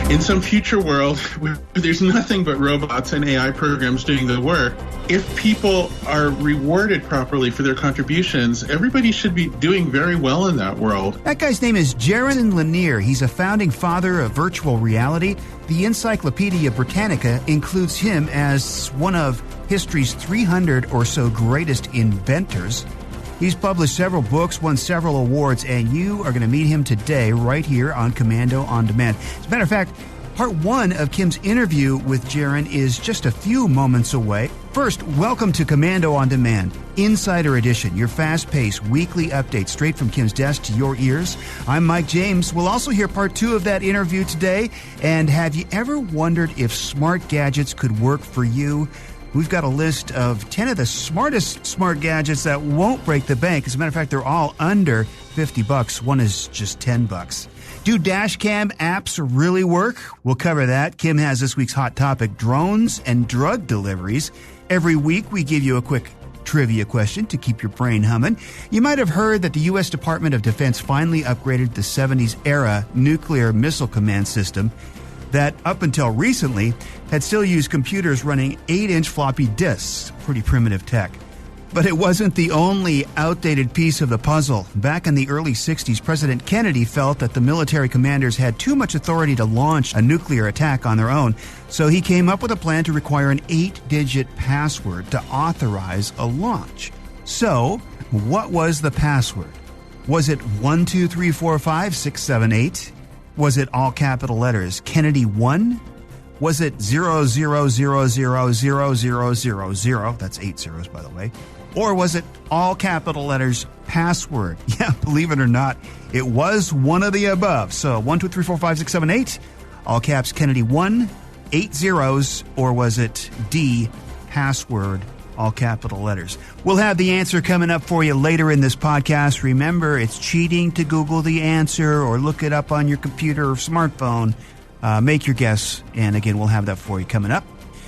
In some future world where there's nothing but robots and AI programs doing the work, if people are rewarded properly for their contributions, everybody should be doing very well in that world. That guy's name is Jaron Lanier. He's a founding father of virtual reality. The Encyclopedia Britannica includes him as one of history's 300 or so greatest inventors. He's published several books, won several awards, and you are going to meet him today right here on Komando On Demand. As a matter of fact, part one of Kim's interview with Jaron is just a few moments away. First, welcome to Komando On Demand, Insider Edition, your fast-paced weekly update straight from Kim's desk to your ears. I'm Mike James. We'll also hear part two of that interview today. And have you ever wondered if smart gadgets could work for you? We've got a list of 10 of the smartest smart gadgets that won't break the bank. As a matter of fact, they're all under $50. One is just $10. Do dash cam apps really work? We'll cover that. Kim has this week's hot topic, drones and drug deliveries. Every week, we give you a quick trivia question to keep your brain humming. You might have heard that the U.S. Department of Defense finally upgraded the 70s-era nuclear missile command system that, up until recently, had still used computers running 8-inch floppy disks. Pretty primitive tech. But it wasn't the only outdated piece of the puzzle. Back in the early 60s, President Kennedy felt that the military commanders had too much authority to launch a nuclear attack on their own, so he came up with a plan to require an 8-digit password to authorize a launch. So, what was the password? Was it 1234567 Was it all capital letters, Kennedy 1? Was it 000000000? That's 8 zeros, by the way. Or was it all capital letters, password? Yeah, believe it or not, it was one of the above. So 1234567 all caps Kennedy 1, 8 zeros, or was it D, password, all capital letters? We'll have the answer coming up for you later in this podcast. Remember, it's cheating to Google the answer or look it up on your computer or smartphone. Make your guess, and again, we'll have that for you coming up.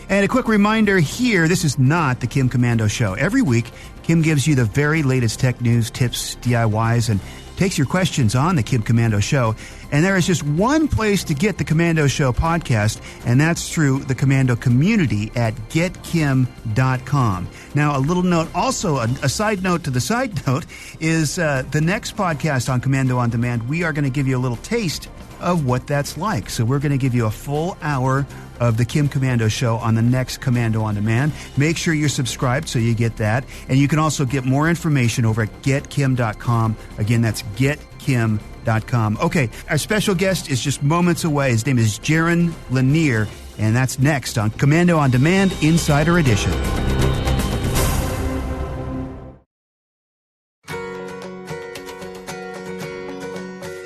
And a quick reminder here, this is not the Kim Komando Show. Every week, Kim gives you the very latest tech news, tips, DIYs, and takes your questions on the Kim Komando Show. And there is just one place to get the Komando Show podcast, and that's through the Komando community at getkim.com. Now, a little note, also a side note to the side note, is the next podcast on Komando On Demand, we are going to give you a little taste of what that's like. So we're going to give you a full hour of the Kim Komando Show on the next Komando On Demand. Make sure you're subscribed so you get that. And you can also get more information over at getkim.com. Again, that's getkim.com. Okay, our special guest is just moments away. His name is Jaron Lanier, and that's next on Komando On Demand Insider Edition.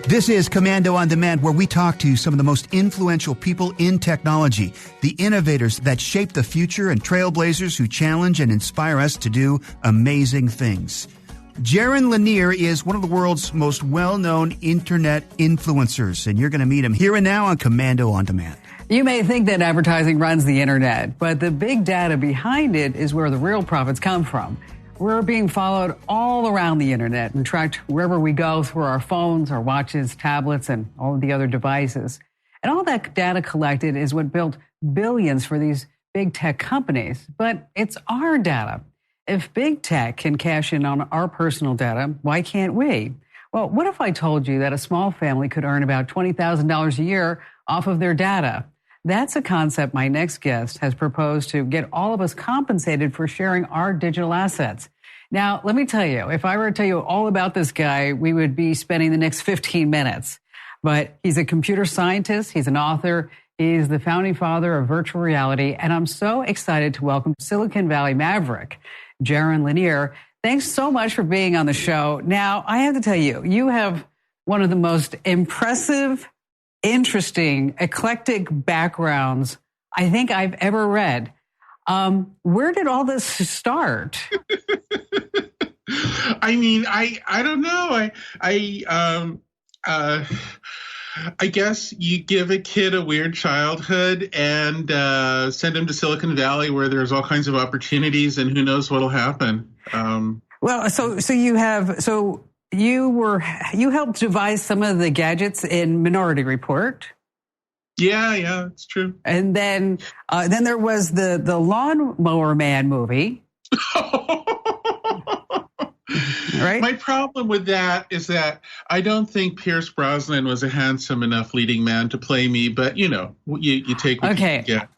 This is Komando On Demand, where we talk to some of the most influential people in technology, the innovators that shape the future and trailblazers who challenge and inspire us to do amazing things. Jaron Lanier is one of the world's most well-known internet influencers, and you're going to meet him here and now on Komando On Demand. You may think that advertising runs the internet, but the big data behind it is where the real profits come from. We're being followed all around the internet and tracked wherever we go through our phones, our watches, tablets, and all of the other devices. And all that data collected is what built billions for these big tech companies. But it's our data. If big tech can cash in on our personal data, why can't we? Well, what if I told you that a small family could earn about $20,000 a year off of their data? That's a concept my next guest has proposed to get all of us compensated for sharing our digital assets. Now, let me tell you, if I were to tell you all about this guy, we would be spending the next 15 minutes. But he's a computer scientist, he's an author, he's the founding father of virtual reality, and I'm so excited to welcome Silicon Valley maverick, Jaron Lanier. Thanks so much for being on the show. Now, I have to tell you, you have one of the most impressive, interesting, eclectic backgrounds I think I've ever read. Where did all this start? I mean, I don't know. I guess you give a kid a weird childhood and send him to Silicon Valley where there's all kinds of opportunities, and who knows what'll happen. Well, so you helped devise some of the gadgets in Minority Report. Yeah, it's true. And then there was the Lawnmower Man movie. Right? My problem with that is that I don't think Pierce Brosnan was a handsome enough leading man to play me, but you take what you can get.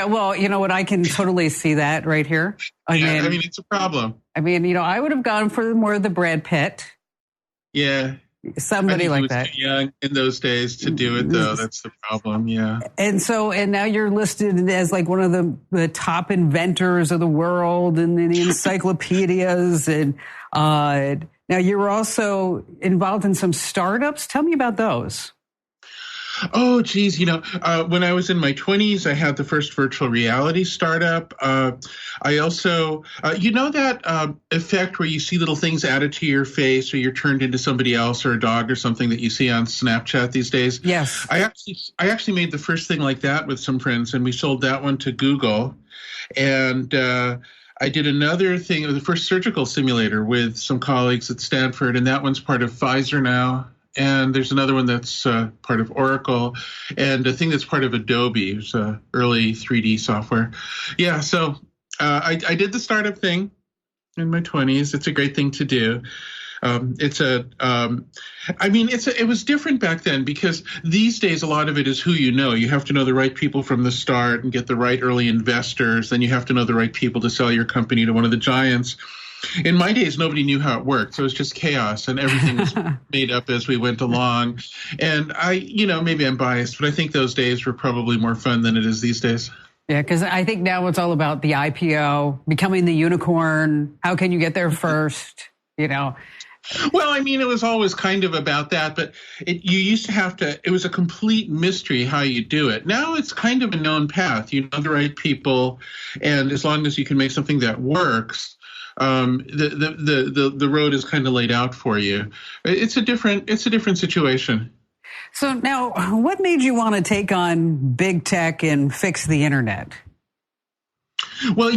Well, you know what? I can totally see that right here. I mean, it's a problem. I mean, I would have gone for more of the Brad Pitt. Yeah. Somebody like that. Too young in those days to do it, though. That's the problem. Yeah. And now you're listed as like one of the top inventors of the world and in the encyclopedias. And now you're also involved in some startups. Tell me about those. Oh, geez. When I was in my 20s, I had the first virtual reality startup. I also, that effect where you see little things added to your face or you're turned into somebody else or a dog or something that you see on Snapchat these days? Yes. I actually made the first thing like that with some friends, and we sold that one to Google. And I did another thing, the first surgical simulator with some colleagues at Stanford, and that one's part of Pfizer now. And there's another one that's part of Oracle, and a thing that's part of Adobe. It's early 3D software. Yeah, so I did the startup thing in my 20s. It's a great thing to do. It was different back then because these days a lot of it is who you know. You have to know the right people from the start and get the right early investors. Then you have to know the right people to sell your company to one of the giants. In my days, nobody knew how it worked, so it was just chaos, and everything was made up as we went along. And maybe I'm biased, but I think those days were probably more fun than it is these days. Yeah, because I think now it's all about the IPO, becoming the unicorn. How can you get there first? Well, I mean, it was always kind of about that, but you used to have to, it was a complete mystery how you do it. Now it's kind of a known path. You know the right people, and as long as you can make something that works, the road is kind of laid out for you. It's a different situation. So now, what made you want to take on big tech and fix the internet? Well,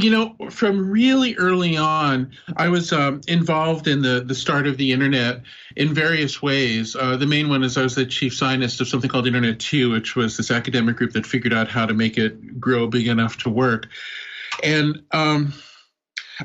from really early on, I was involved in the start of the internet in various ways. The main one is I was the chief scientist of something called Internet 2, which was this academic group that figured out how to make it grow big enough to work. And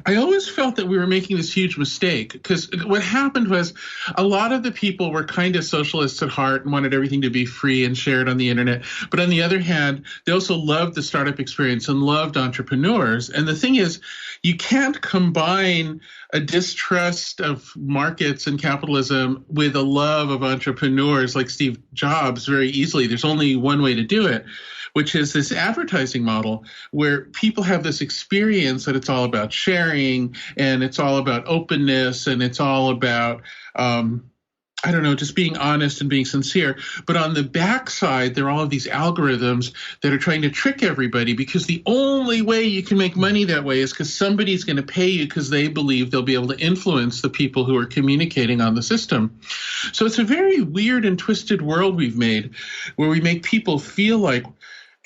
I always felt that we were making this huge mistake because what happened was a lot of the people were kind of socialists at heart and wanted everything to be free and shared on the internet. But on the other hand, they also loved the startup experience and loved entrepreneurs. And the thing is, you can't combine a distrust of markets and capitalism with a love of entrepreneurs like Steve Jobs very easily. There's only one way to do it, which is this advertising model where people have this experience that it's all about sharing and it's all about openness and it's all about, just being honest and being sincere. But on the backside, there are all of these algorithms that are trying to trick everybody because the only way you can make money that way is because somebody's going to pay you because they believe they'll be able to influence the people who are communicating on the system. So it's a very weird and twisted world we've made where we make people feel like,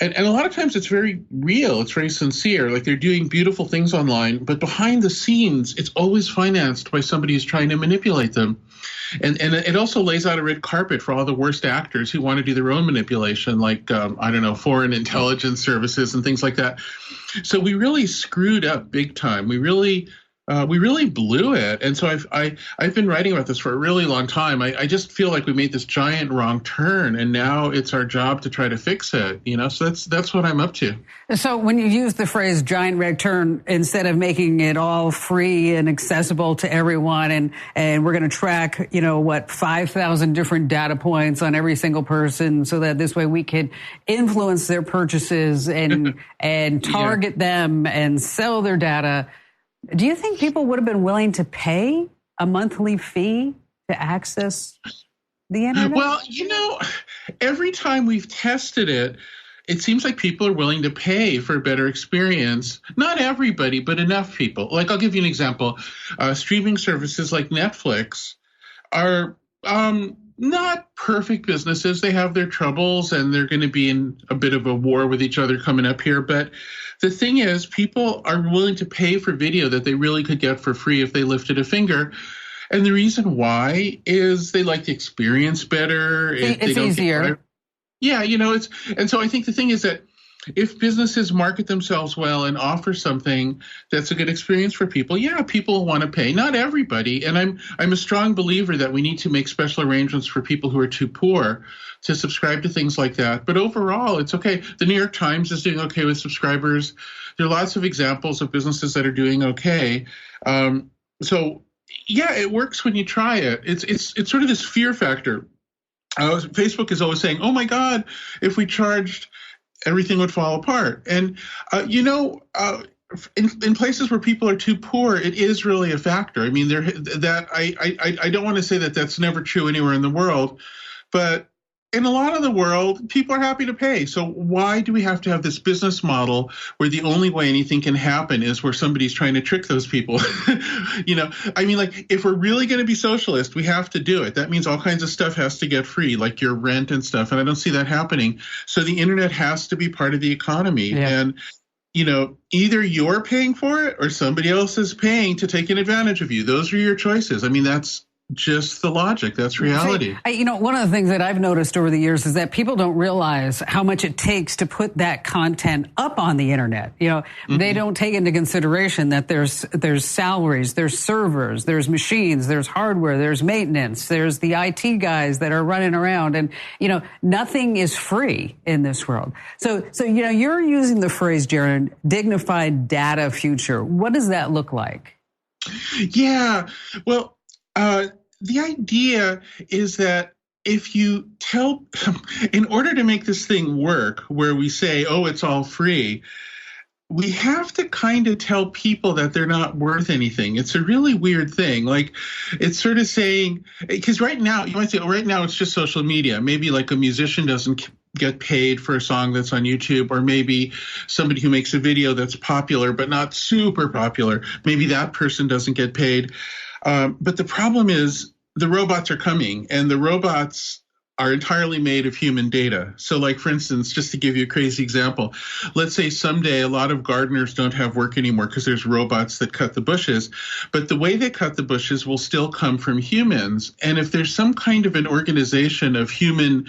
and a lot of times it's very real, it's very sincere, like they're doing beautiful things online, but behind the scenes, it's always financed by somebody who's trying to manipulate them. And it also lays out a red carpet for all the worst actors who want to do their own manipulation, like, foreign intelligence services and things like that. So we really screwed up big time. We really blew it. And so I've been writing about this for a really long time. I just feel like we made this giant wrong turn, and now it's our job to try to fix it. So that's what I'm up to. So when you use the phrase giant red turn, instead of making it all free and accessible to everyone, and we're going to track, 5,000 different data points on every single person so that this way we can influence their purchases and target them and sell their data. Do you think people would have been willing to pay a monthly fee to access the internet? Well, every time we've tested it, it seems like people are willing to pay for a better experience. Not everybody, but enough people. Like, I'll give you an example. Streaming services like Netflix are not perfect businesses. They have their troubles, and they're going to be in a bit of a war with each other coming up here. But the thing is, people are willing to pay for video that they really could get for free if they lifted a finger. And the reason why is they like the experience better. It's easier. Yeah, and so I think the thing is that if businesses market themselves well and offer something that's a good experience for people, yeah, people want to pay. Not everybody, and I'm a strong believer that we need to make special arrangements for people who are too poor to subscribe to things like that. But overall, it's okay. The New York Times is doing okay with subscribers. There are lots of examples of businesses that are doing okay. So yeah, it works when you try it. It's sort of this fear factor. Facebook is always saying, "Oh my God, if we charged, everything would fall apart." And in places where people are too poor, it is really a factor. I mean, I don't want to say that that's never true anywhere in the world, but in a lot of the world, people are happy to pay. So why do we have to have this business model where the only way anything can happen is where somebody's trying to trick those people? I mean, like, if we're really going to be socialist, we have to do it. That means all kinds of stuff has to get free, like your rent and stuff. And I don't see that happening. So the internet has to be part of the economy. Yeah. And either you're paying for it or somebody else is paying to take an advantage of you. Those are your choices. I mean, that's just the logic. That's reality. One of the things that I've noticed over the years is that people don't realize how much it takes to put that content up on the internet. They don't take into consideration that there's salaries, there's servers, there's machines, there's hardware, there's maintenance, there's the IT guys that are running around, and nothing is free in this world. So you're using the phrase, Jaron, dignified data future. What does that look like? Yeah, well, the idea is that if you in order to make this thing work, where we say, oh, it's all free, we have to kind of tell people that they're not worth anything. It's a really weird thing. Like, it's sort of saying, because right now, you might say, oh, right now it's just social media. Maybe like a musician doesn't get paid for a song that's on YouTube, or maybe somebody who makes a video that's popular but not super popular, maybe that person doesn't get paid. But the problem is the robots are coming, and the robots are entirely made of human data. So, like, for instance, just to give you a crazy example, let's say someday a lot of gardeners don't have work anymore because there's robots that cut the bushes, but the way they cut the bushes will still come from humans. And if there's some kind of an organization of human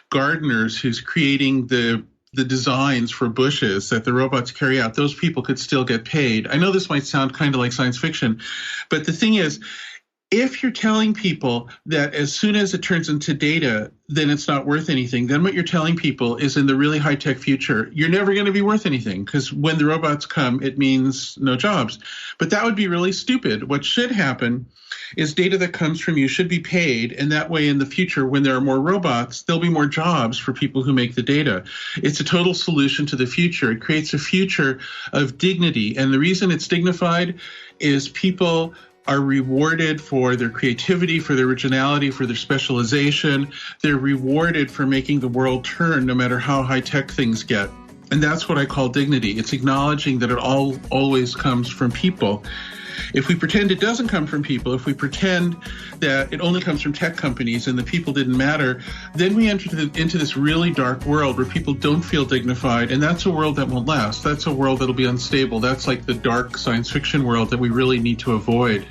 gardeners who's creating the designs for bushes that the robots carry out, those people could still get paid. I know this might sound kind of like science fiction, but the thing is, if you're telling people that as soon as it turns into data, then it's not worth anything, then what you're telling people is in the really high-tech future, you're never going to be worth anything, because when the robots come, it means no jobs. But that would be really stupid. What should happen is data that comes from you should be paid, and that way in the future, when there are more robots, there'll be more jobs for people who make the data. It's a total solution to the future. It creates a future of dignity, and the reason it's dignified is people are rewarded for their creativity, for their originality, for their specialization. They're rewarded for making the world turn no matter how high-tech things get. And that's what I call dignity. It's acknowledging that it always comes from people. If we pretend it doesn't come from people, if we pretend that it only comes from tech companies and the people didn't matter, then we enter into this really dark world where people don't feel dignified, and that's a world that won't last. That's a world that'll be unstable. That's like the dark science fiction world that we really need to avoid.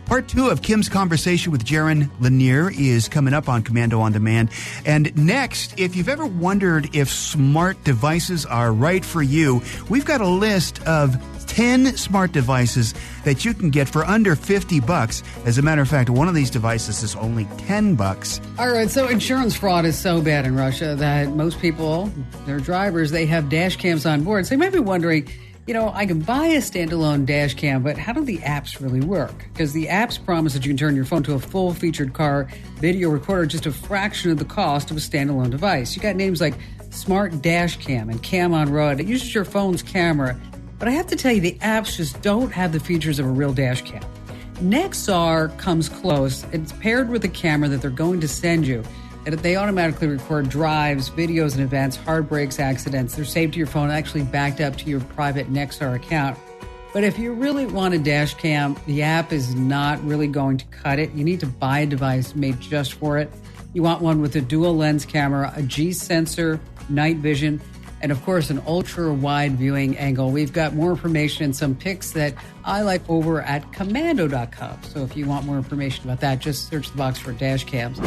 Part 2 of Kim's conversation with Jaron Lanier is coming up on Komando On Demand. And next, if you've ever wondered if smart devices are right for you, we've got a list of 10 smart devices that you can get for under $50. As a matter of fact, one of these devices is only $10. All right, so insurance fraud is so bad in Russia that most people, their drivers, they have dash cams on board. So you might be wondering, I can buy a standalone dash cam, but how do the apps really work? Because the apps promise that you can turn your phone to a full-featured car video recorder just a fraction of the cost of a standalone device. You got names like Smart Dash Cam and Cam on Road. It uses your phone's camera, but I have to tell you, the apps just don't have the features of a real dash cam. Nexar comes close. It's paired with a camera that they're going to send you. And they automatically record drives, videos, and events, hard brakes, accidents. They're saved to your phone, actually backed up to your private Nexar account. But if you really want a dash cam, the app is not really going to cut it. You need to buy a device made just for it. You want one with a dual lens camera, a G sensor, night vision, and, of course, an ultra-wide viewing angle. We've got more information and some pics that I like over at Komando.com. So if you want more information about that, just search the box for dash cams.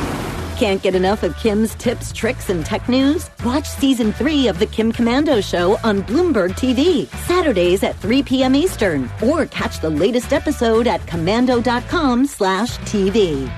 Can't get enough of Kim's tips, tricks, and tech news? Watch Season 3 of The Kim Komando Show on Bloomberg TV, Saturdays at 3 p.m. Eastern. Or catch the latest episode at komando.com/TV.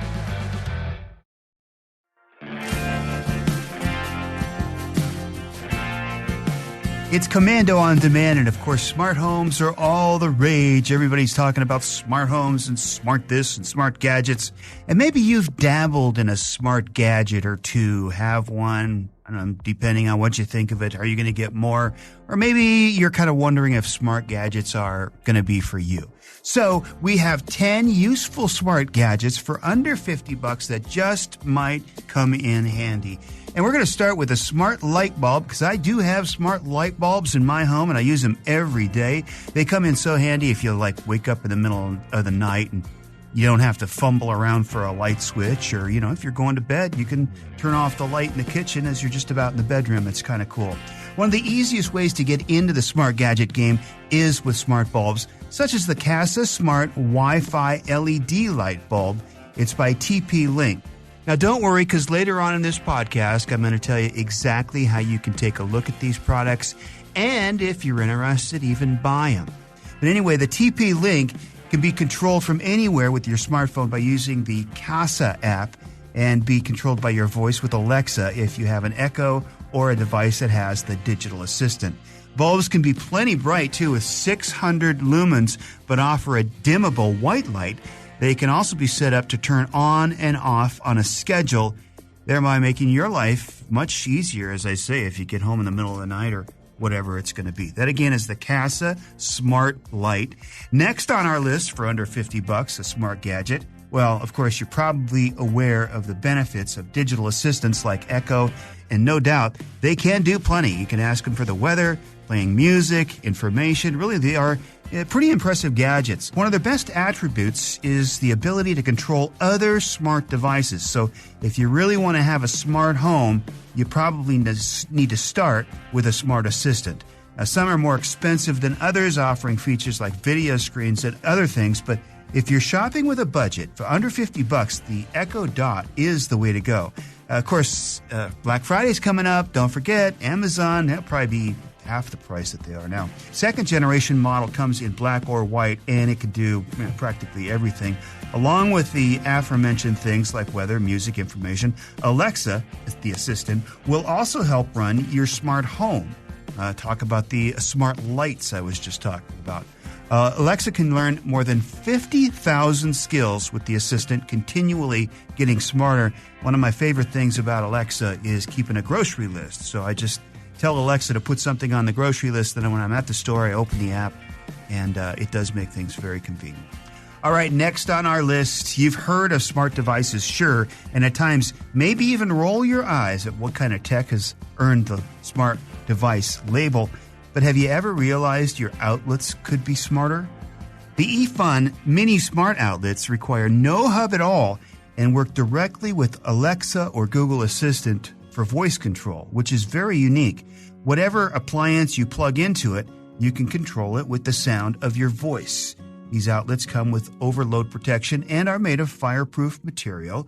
It's Komando On Demand, and of course, smart homes are all the rage. Everybody's talking about smart homes and smart this and smart gadgets. And maybe you've dabbled in a smart gadget or two, have one, I don't know, depending on what you think of it. Are you going to get more? Or maybe you're kind of wondering if smart gadgets are going to be for you. So we have 10 useful smart gadgets for under $50 that just might come in handy. And we're going to start with a smart light bulb, because I do have smart light bulbs in my home and I use them every day. They come in so handy if you wake up in the middle of the night and you don't have to fumble around for a light switch, or, if you're going to bed, you can turn off the light in the kitchen as you're just about in the bedroom. It's kind of cool. One of the easiest ways to get into the smart gadget game is with smart bulbs, such as the Casa Smart Wi-Fi LED light bulb. It's by TP-Link. Now, don't worry, because later on in this podcast, I'm going to tell you exactly how you can take a look at these products and, if you're interested, even buy them. But anyway, the TP-Link can be controlled from anywhere with your smartphone by using the Casa app, and be controlled by your voice with Alexa if you have an Echo or a device that has the digital assistant. Bulbs can be plenty bright, too, with 600 lumens, but offer a dimmable white light. They can also be set up to turn on and off on a schedule, thereby making your life much easier, as I say, if you get home in the middle of the night or whatever it's going to be. That, again, is the Casa Smart Light. Next on our list for under $50, a smart gadget. Well, of course, you're probably aware of the benefits of digital assistants like Echo, and no doubt they can do plenty. You can ask them for the weather, playing music, information. Really, they are pretty impressive gadgets. One of their best attributes is the ability to control other smart devices. So if you really want to have a smart home, you probably need to start with a smart assistant. Now, some are more expensive than others, offering features like video screens and other things, but if you're shopping with a budget for under $50, the Echo Dot is the way to go. Of course, Black Friday's coming up. Don't forget, Amazon, they'll probably be half the price that they are now. Second generation model comes in black or white, and it can do practically everything. Along with the aforementioned things like weather, music, information, Alexa, the assistant, will also help run your smart home. Talk about the smart lights I was just talking about. Alexa can learn more than 50,000 skills with the assistant, continually getting smarter. One of my favorite things about Alexa is keeping a grocery list. So I just tell Alexa to put something on the grocery list, then when I'm at the store, I open the app, and it does make things very convenient. All right, next on our list, you've heard of smart devices, sure, and at times maybe even roll your eyes at what kind of tech has earned the smart device label. But have you ever realized your outlets could be smarter? The eFun mini smart outlets require no hub at all and work directly with Alexa or Google Assistant for voice control, which is very unique. Whatever appliance you plug into it, you can control it with the sound of your voice. These outlets come with overload protection and are made of fireproof material.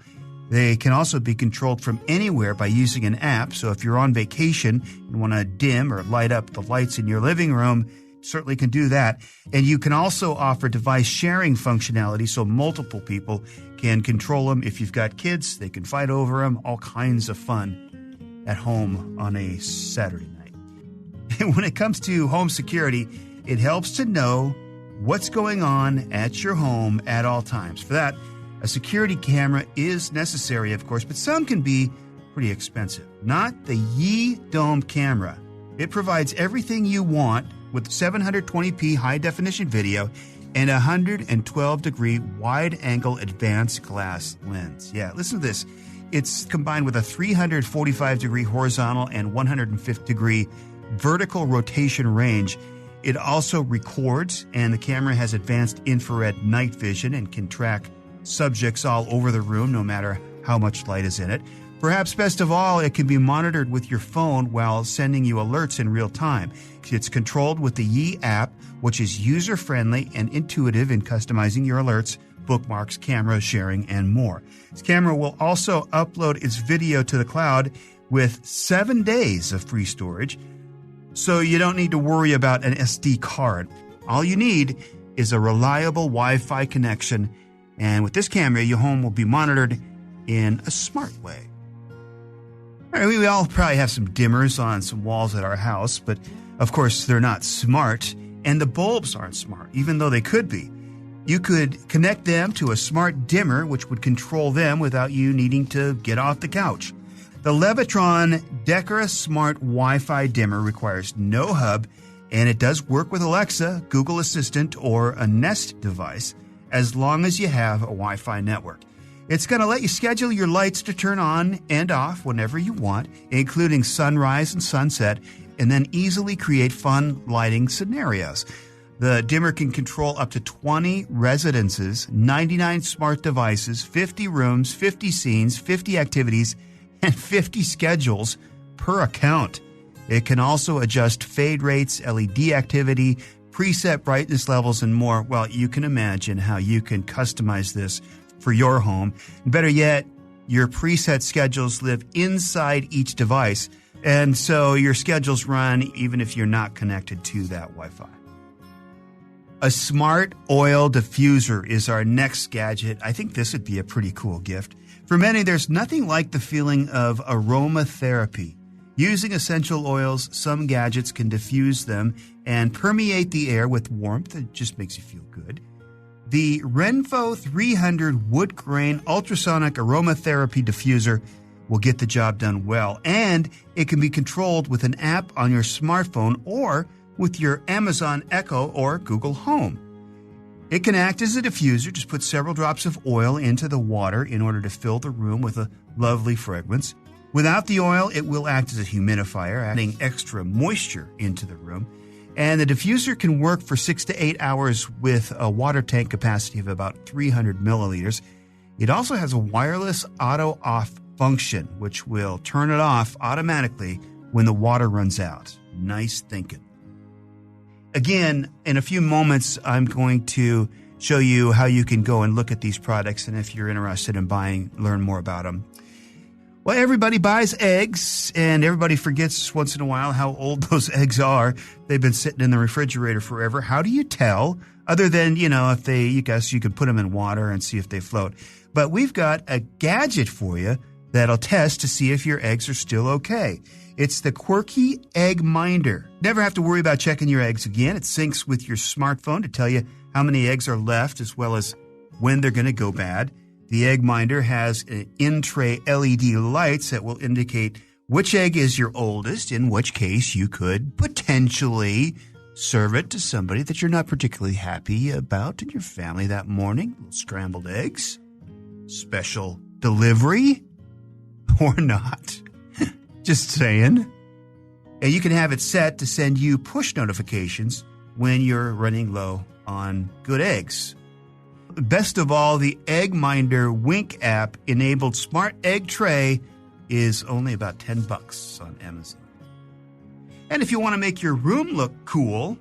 They can also be controlled from anywhere by using an app. So if you're on vacation and want to dim or light up the lights in your living room, certainly can do that. And you can also offer device sharing functionality so multiple people can control them. If you've got kids, they can fight over them. All kinds of fun at home on a Saturday night. And when it comes to home security, it helps to know what's going on at your home at all times. For that, a security camera is necessary, of course, but some can be pretty expensive. Not the Yi Dome camera. It provides everything you want with 720p high-definition video and 112-degree wide-angle advanced glass lens. Yeah, listen to this. It's combined with a 345-degree horizontal and 150-degree vertical rotation range. It also records, and the camera has advanced infrared night vision and can track subjects all over the room, no matter how much light is in it. Perhaps best of all, it can be monitored with your phone while sending you alerts in real time. It's controlled with the Yi app, which is user-friendly and intuitive in customizing your alerts, bookmarks, camera sharing, and more. This camera will also upload its video to the cloud with 7 days of free storage, so you don't need to worry about an SD card. All you need is a reliable Wi-Fi connection, and with this camera, your home will be monitored in a smart way. All right, we all probably have some dimmers on some walls at our house, but of course they're not smart, and the bulbs aren't smart, even though they could be. You could connect them to a smart dimmer, which would control them without you needing to get off the couch. The Levitron Decra Smart Wi-Fi dimmer requires no hub, and it does work with Alexa, Google Assistant, or a Nest device, as long as you have a Wi-Fi network. It's going to let you schedule your lights to turn on and off whenever you want, including sunrise and sunset, and then easily create fun lighting scenarios. The dimmer can control up to 20 residences, 99 smart devices, 50 rooms, 50 scenes, 50 activities, and 50 schedules per account. It can also adjust fade rates, LED activity, preset brightness levels, and more. Well, you can imagine how you can customize this for your home. Better yet, your preset schedules live inside each device, and so your schedules run even if you're not connected to that Wi-Fi. A smart oil diffuser is our next gadget. I think this would be a pretty cool gift. For many, there's nothing like the feeling of aromatherapy. Using essential oils, some gadgets can diffuse them and permeate the air with warmth. It just makes you feel good. The Renpho 300 wood grain ultrasonic aromatherapy diffuser will get the job done well, and it can be controlled with an app on your smartphone or with your Amazon Echo or Google Home. It can act as a diffuser. Just put several drops of oil into the water in order to fill the room with a lovely fragrance. Without the oil, it will act as a humidifier, adding extra moisture into the room. And the diffuser can work for 6 to 8 hours with a water tank capacity of about 300 milliliters. It also has a wireless auto-off function, which will turn it off automatically when the water runs out. Nice thinking. Again, in a few moments, I'm going to show you how you can go and look at these products, and if you're interested in buying, learn more about them. Well, everybody buys eggs, and everybody forgets once in a while how old those eggs are. They've been sitting in the refrigerator forever. How do you tell? Other than, if you guess you could put them in water and see if they float. But we've got a gadget for you that'll test to see if your eggs are still okay. It's the Quirky Egg Minder. Never have to worry about checking your eggs again. It syncs with your smartphone to tell you how many eggs are left as well as when they're going to go bad. The Egg Minder has in-tray LED lights that will indicate which egg is your oldest, in which case you could potentially serve it to somebody that you're not particularly happy about in your family that morning. Little scrambled eggs, special delivery, or not. Just saying. And you can have it set to send you push notifications when you're running low on good eggs. Best of all, the Egg Minder Wink app enabled smart egg tray is only about $10 on Amazon. And if you want to make your room look cool,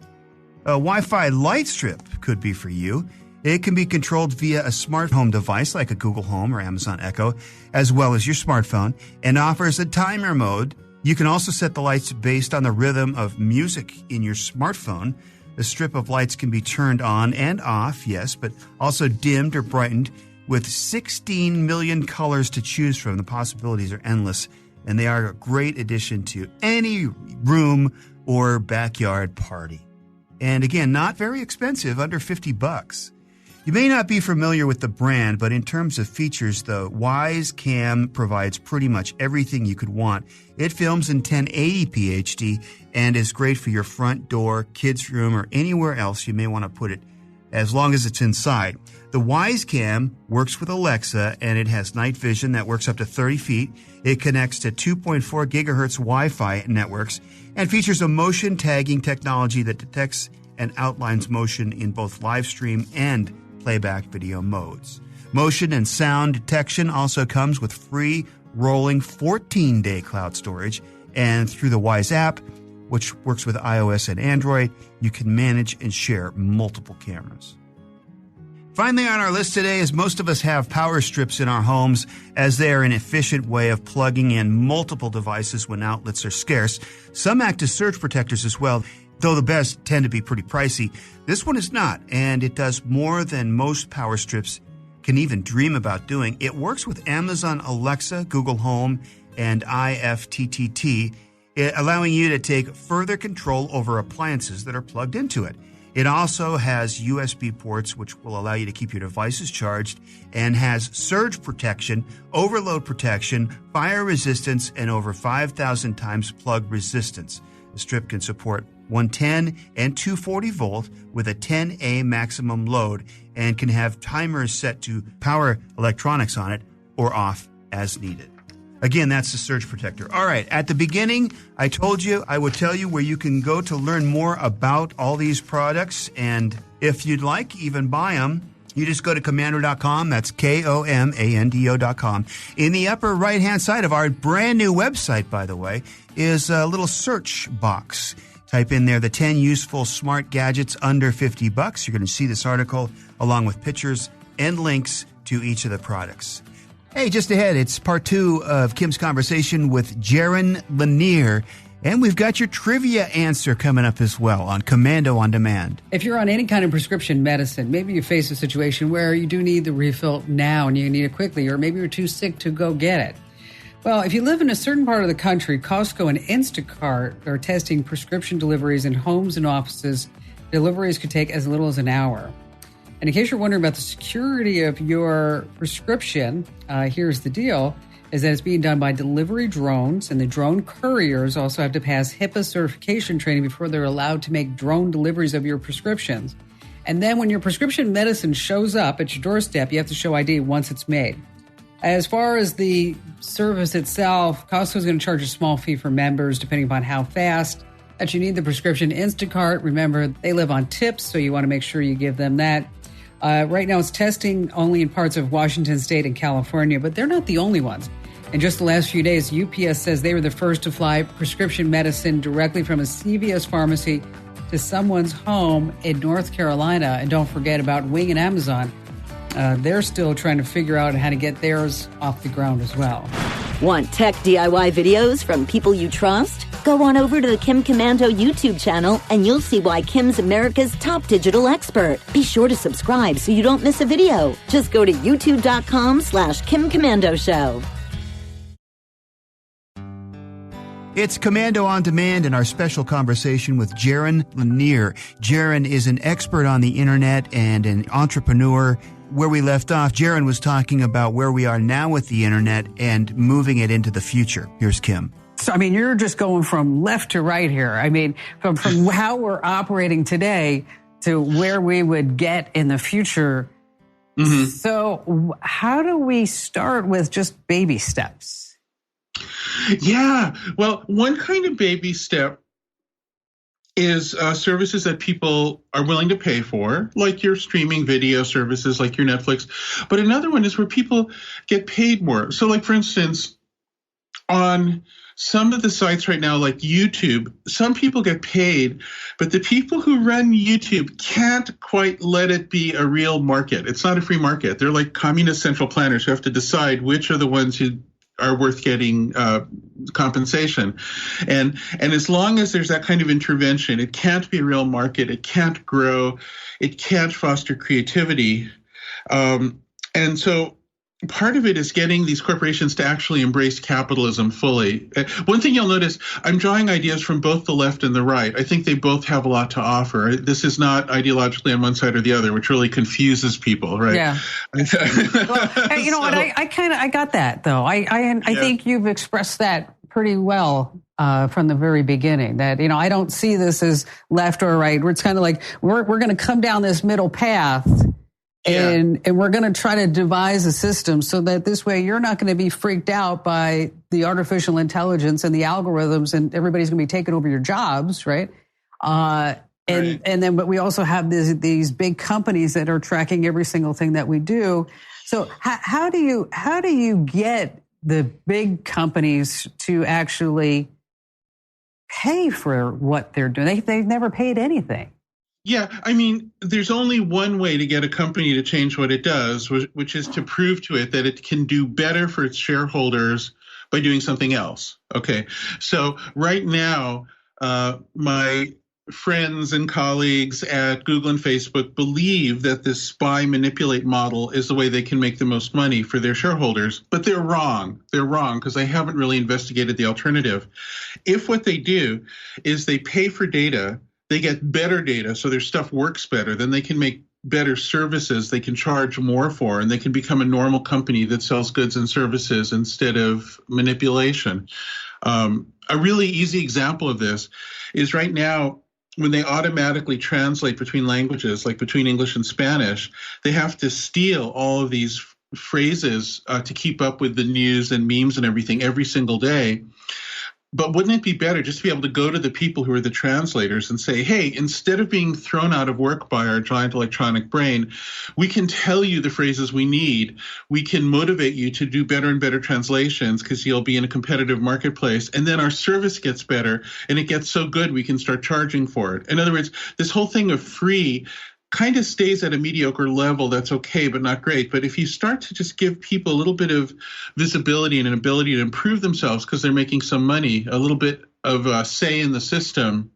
a Wi-Fi light strip could be for you. It can be controlled via a smart home device like a Google Home or Amazon Echo, as well as your smartphone, and offers a timer mode. You can also set the lights based on the rhythm of music in your smartphone. The strip of lights can be turned on and off, yes, but also dimmed or brightened. With 16 million colors to choose from, the possibilities are endless, and they are a great addition to any room or backyard party. And again, not very expensive, under $50. You may not be familiar with the brand, but in terms of features, the Wise Cam provides pretty much everything you could want. It films in 1080p HD and is great for your front door, kids' room, or anywhere else you may want to put it, as long as it's inside. The Wise Cam works with Alexa, and it has night vision that works up to 30 feet. It connects to 2.4 gigahertz Wi-Fi networks and features a motion tagging technology that detects and outlines motion in both live stream and playback video modes. Motion and sound detection also comes with free rolling 14-day cloud storage. And through the Wise app, which works with iOS and Android, you can manage and share multiple cameras. Finally on our list today is most of us have power strips in our homes, as they are an efficient way of plugging in multiple devices when outlets are scarce. Some act as surge protectors as well, though the best tend to be pretty pricey. This one is not, and it does more than most power strips can even dream about doing. It works with Amazon Alexa, Google Home, and IFTTT, allowing you to take further control over appliances that are plugged into it. It also has USB ports, which will allow you to keep your devices charged, and has surge protection, overload protection, fire resistance, and over 5,000 times plug resistance. The strip can support 110 and 240 volt with a 10A maximum load, and can have timers set to power electronics on it or off as needed. Again, that's the surge protector. All right, at the beginning, I told you I would tell you where you can go to learn more about all these products, and if you'd like, even buy them, you just go to komando.com. That's KOMANDO.com. In the upper right-hand side of our brand new website, by the way, is a little search box. Type in there the 10 useful smart gadgets under $50. You're going to see this article along with pictures and links to each of the products. Hey, just ahead, it's part 2 of Kim's conversation with Jaron Lanier, and we've got your trivia answer coming up as well on Komando On Demand. If you're on any kind of prescription medicine, maybe you face a situation where you do need the refill now and you need it quickly, or maybe you're too sick to go get it. Well, if you live in a certain part of the country, Costco and Instacart are testing prescription deliveries in homes and offices. Deliveries could take as little as an hour. And in case you're wondering about the security of your prescription, here's the deal, is that it's being done by delivery drones, and the drone couriers also have to pass HIPAA certification training before they're allowed to make drone deliveries of your prescriptions. And then when your prescription medicine shows up at your doorstep, you have to show ID once it's made. As far as the service itself, Costco is going to charge a small fee for members depending upon how fast that you need the prescription. Instacart, remember, they live on tips, so you want to make sure you give them that. Right now, it's testing only in parts of Washington State and California, but they're not the only ones. In just the last few days, UPS says they were the first to fly prescription medicine directly from a CVS pharmacy to someone's home in North Carolina. And don't forget about Wing and Amazon. They're still trying to figure out how to get theirs off the ground as well. Want tech DIY videos from people you trust? Go on over to the Kim Komando YouTube channel and you'll see why Kim's America's top digital expert. Be sure to subscribe so you don't miss a video. Just go to youtube.com/Kim Komando Show. It's Komando On Demand and our special conversation with Jaron Lanier. Jaron is an expert on the internet and an entrepreneur. Where we left off, Jaron was talking about where we are now with the internet and moving it into the future. Here's Kim. So, I mean, you're just going from left to right here. I mean, from how we're operating today to where we would get in the future. Mm-hmm. So how do we start with just baby steps? Yeah, well, one kind of baby step is services that people are willing to pay for, like your streaming video services, like your Netflix. But another one is where people get paid more. So, like, for instance, on some of the sites right now, like YouTube, some people get paid, but the people who run YouTube can't quite let it be a real market. It's not a free market. They're like communist central planners who have to decide which are the ones who are worth getting compensation. And as long as there's that kind of intervention, it can't be a real market. It can't grow. It can't foster creativity. And so part of it is getting these corporations to actually embrace capitalism fully. One thing you'll notice, I'm drawing ideas from both the left and the right. I think they both have a lot to offer. This is not ideologically on one side or the other, which really confuses people, right? Yeah. Well, you know what? I got that though. I think you've expressed that pretty well from the very beginning. That, you know, I don't see this as left or right. It's kind of like we're going to come down this middle path. And we're going to try to devise a system so that this way you're not going to be freaked out by the artificial intelligence and the algorithms, and everybody's going to be taking over your jobs, right? And then, but we also have these big companies that are tracking every single thing that we do. So how do you get the big companies to actually pay for what they're doing. They've never paid anything. Yeah, I mean, there's only one way to get a company to change what it does, which is to prove to it that it can do better for its shareholders by doing something else. Okay, so right now, my friends and colleagues at Google and Facebook believe that this spy manipulate model is the way they can make the most money for their shareholders, but they're wrong. They're wrong because they haven't really investigated the alternative. If what they do is they pay for data, they get better data, so their stuff works better, then they can make better services they can charge more for, and they can become a normal company that sells goods and services instead of manipulation. A really easy example of this is right now, when they automatically translate between languages, like between English and Spanish, they have to steal all of these phrases to keep up with the news and memes and everything every single day. But wouldn't it be better just to be able to go to the people who are the translators and say, hey, instead of being thrown out of work by our giant electronic brain, we can tell you the phrases we need. We can motivate you to do better and better translations because you'll be in a competitive marketplace. And then our service gets better and it gets so good we can start charging for it. In other words, this whole thing of free kind of stays at a mediocre level. That's okay, but not great. But if you start to just give people a little bit of visibility and an ability to improve themselves because they're making some money, a little bit of say in the system,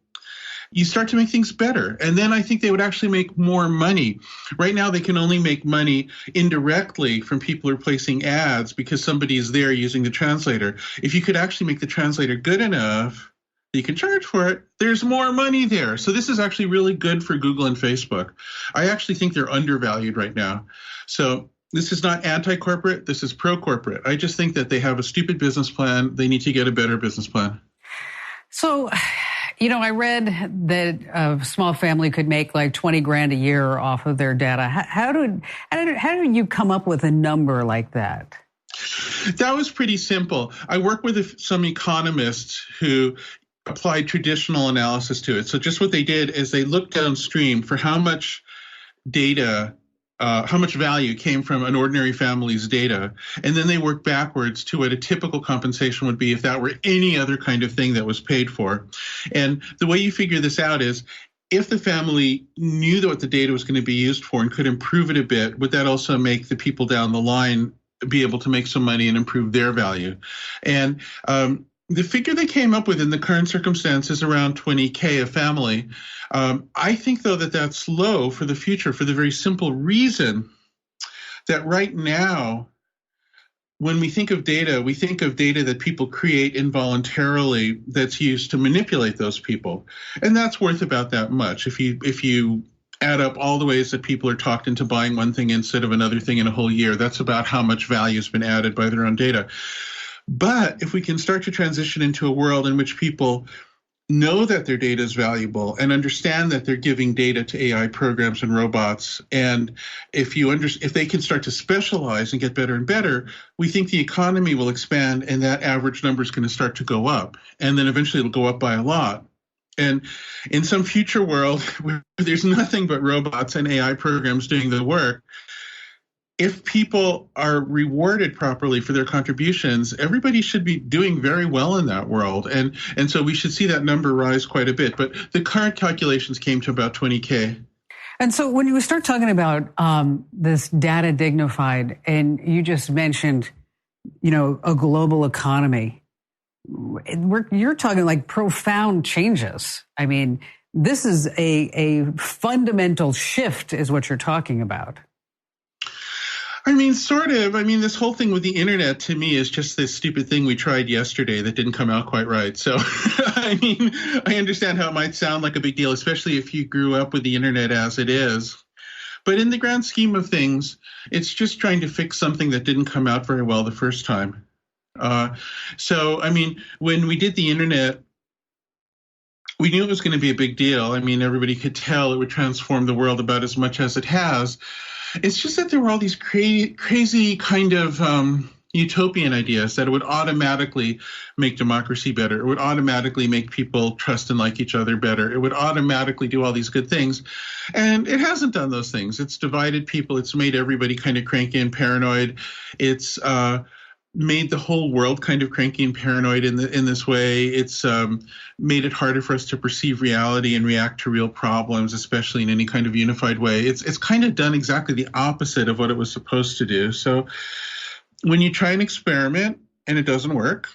you start to make things better. And then I think they would actually make more money. Right now, they can only make money indirectly from people who are placing ads because somebody is there using the translator. If you could actually make the translator good enough, you can charge for it, there's more money there. So this is actually really good for Google and Facebook. I actually think they're undervalued right now. So this is not anti-corporate, this is pro-corporate. I just think that they have a stupid business plan. They need to get a better business plan. So, I read that a small family could make like 20 grand a year off of their data. How did you come up with a number like that? That was pretty simple. I work with some economists who applied traditional analysis to it. So just what they did is they looked downstream for how much data, how much value came from an ordinary family's data, and then they worked backwards to what a typical compensation would be if that were any other kind of thing that was paid for. And the way you figure this out is, if the family knew what the data was going to be used for and could improve it a bit, would that also make the people down the line be able to make some money and improve their value? And the figure they came up with in the current circumstance is around $20K a family. I think, though, that that's low for the future for the very simple reason that right now, when we think of data that people create involuntarily that's used to manipulate those people. And that's worth about that much. If you add up all the ways that people are talked into buying one thing instead of another thing in a whole year, that's about how much value has been added by their own data. But if we can start to transition into a world in which people know that their data is valuable and understand that they're giving data to AI programs and robots, and if they can start to specialize and get better and better, we think the economy will expand and that average number is going to start to go up. And then eventually it'll go up by a lot. And in some future world where there's nothing but robots and AI programs doing the work, if people are rewarded properly for their contributions, everybody should be doing very well in that world. And so we should see that number rise quite a bit. But the current calculations came to about 20K. And so when you start talking about this data dignified, and you just mentioned, a global economy, you're talking like profound changes. I mean, this is a fundamental shift is what you're talking about. I mean, sort of. I mean, this whole thing with the internet to me is just this stupid thing we tried yesterday that didn't come out quite right. So, I mean, I understand how it might sound like a big deal, especially if you grew up with the internet as it is. But in the grand scheme of things, it's just trying to fix something that didn't come out very well the first time. So, I mean, when we did the internet, we knew it was going to be a big deal. I mean, everybody could tell it would transform the world about as much as it has. It's just that there were all these crazy kind of utopian ideas that it would automatically make democracy better. It would automatically make people trust and like each other better. It would automatically do all these good things. And it hasn't done those things. It's divided people. It's made everybody kind of cranky and paranoid. It's made the whole world kind of cranky and paranoid in this way. It's made it harder for us to perceive reality and react to real problems, especially in any kind of unified way. It's kind of done exactly the opposite of what it was supposed to do. So when you try an experiment and it doesn't work,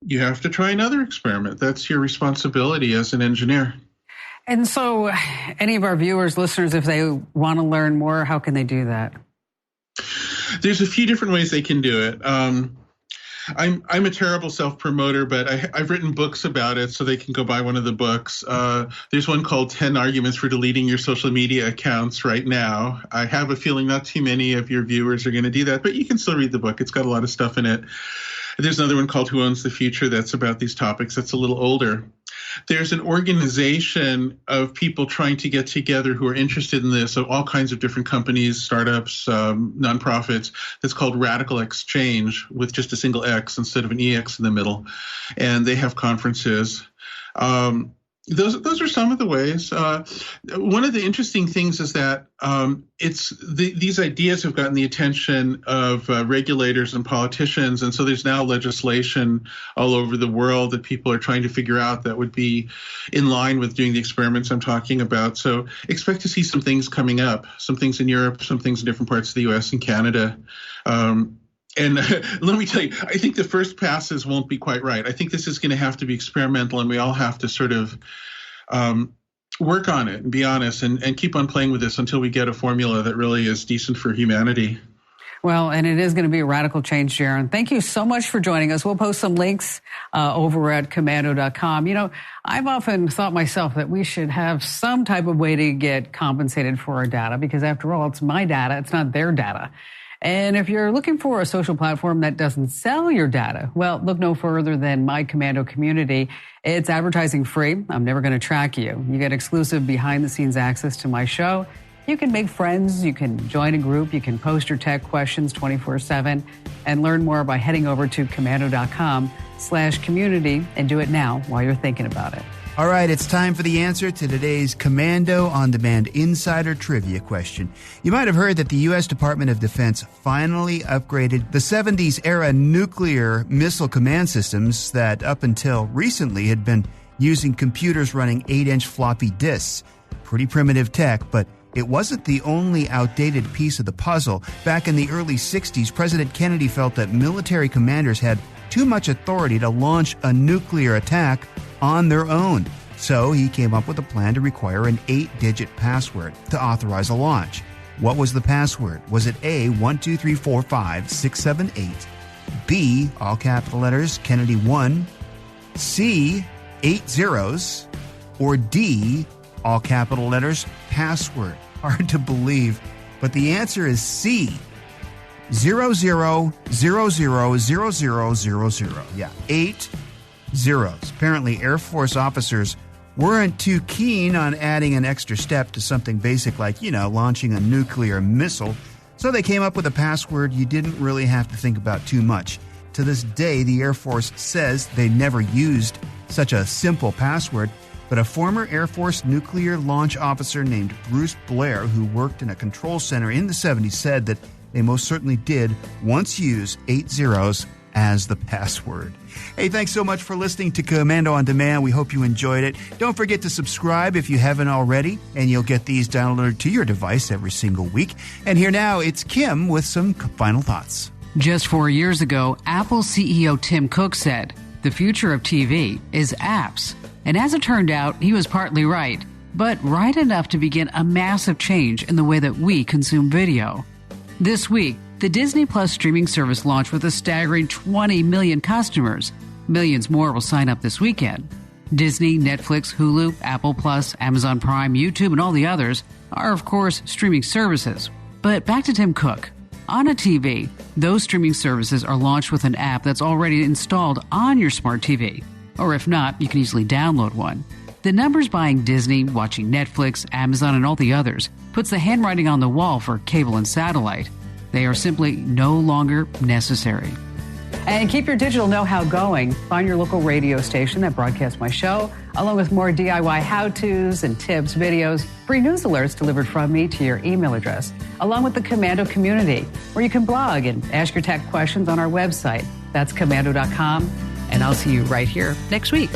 you have to try another experiment. That's your responsibility as an engineer. And so any of our viewers, listeners, if they want to learn more, how can they do that? There's a few different ways they can do it. I'm a terrible self-promoter, but I've written books about it, so they can go buy one of the books. There's one called 10 Arguments for Deleting Your Social Media Accounts right now. I have a feeling not too many of your viewers are going to do that, but you can still read the book. It's got a lot of stuff in it. There's another one called Who Owns the Future that's about these topics. That's a little older. There's an organization of people trying to get together who are interested in this, of all kinds of different companies, startups, nonprofits, that's called Radical Exchange, with just a single X instead of an EX in the middle. And they have conferences. Those are some of the ways. One of the interesting things is that these ideas have gotten the attention of regulators and politicians, and so there's now legislation all over the world that people are trying to figure out that would be in line with doing the experiments I'm talking about. So expect to see some things coming up, some things in Europe, some things in different parts of the U.S. and Canada. And let me tell you, I think the first passes won't be quite right. I think this is going to have to be experimental, and we all have to sort of work on it and be honest and keep on playing with this until we get a formula that really is decent for humanity. Well, and it is going to be a radical change, Jaron. Thank you so much for joining us. We'll post some links over at Komando.com. You know, I've often thought myself that we should have some type of way to get compensated for our data, because after all, it's my data. It's not their data. And if you're looking for a social platform that doesn't sell your data, well, look no further than My Komando Community. It's advertising free. I'm never going to track you. You get exclusive behind-the-scenes access to my show. You can make friends. You can join a group. You can post your tech questions 24/7 and learn more by heading over to komando.com/community and do it now while you're thinking about it. All right, it's time for the answer to today's Komando On Demand Insider Trivia question. You might have heard that the U.S. Department of Defense finally upgraded the 70s-era nuclear missile command systems that up until recently had been using computers running 8-inch floppy disks. Pretty primitive tech, but it wasn't the only outdated piece of the puzzle. Back in the early 60s, President Kennedy felt that military commanders had too much authority to launch a nuclear attack on their own. So he came up with a plan to require an 8-digit password to authorize a launch. What was the password? Was it A, 1234567 B, all capital letters, Kennedy 1, C, 8 zeros, or D, all capital letters, password? Hard to believe, but the answer is C. 00000000. Yeah, 8 zeros. Apparently, Air Force officers weren't too keen on adding an extra step to something basic like, launching a nuclear missile. So they came up with a password you didn't really have to think about too much. To this day, the Air Force says they never used such a simple password, but a former Air Force nuclear launch officer named Bruce Blair, who worked in a control center in the 70s, said that they most certainly did once use 8 zeros as the password. Hey, thanks so much for listening to Komando On Demand. We hope you enjoyed it. Don't forget to subscribe if you haven't already, and you'll get these downloaded to your device every single week. And here now, it's Kim with some final thoughts. Just 4 years ago, Apple CEO Tim Cook said, "The future of TV is apps." And as it turned out, he was partly right, but right enough to begin a massive change in the way that we consume video. This week, the Disney Plus streaming service launched with a staggering 20 million customers. Millions more will sign up this weekend. Disney, Netflix, Hulu, Apple Plus, Amazon Prime, YouTube, and all the others are, of course, streaming services. But back to Tim Cook. On a TV, those streaming services are launched with an app that's already installed on your smart TV. Or if not, you can easily download one. The numbers buying Disney, watching Netflix, Amazon, and all the others puts the handwriting on the wall for cable and satellite. They are simply no longer necessary. And keep your digital know-how going. Find your local radio station that broadcasts my show, along with more DIY how-tos and tips, videos, free news alerts delivered from me to your email address, along with the Komando community, where you can blog and ask your tech questions on our website. That's Komando.com, and I'll see you right here next week.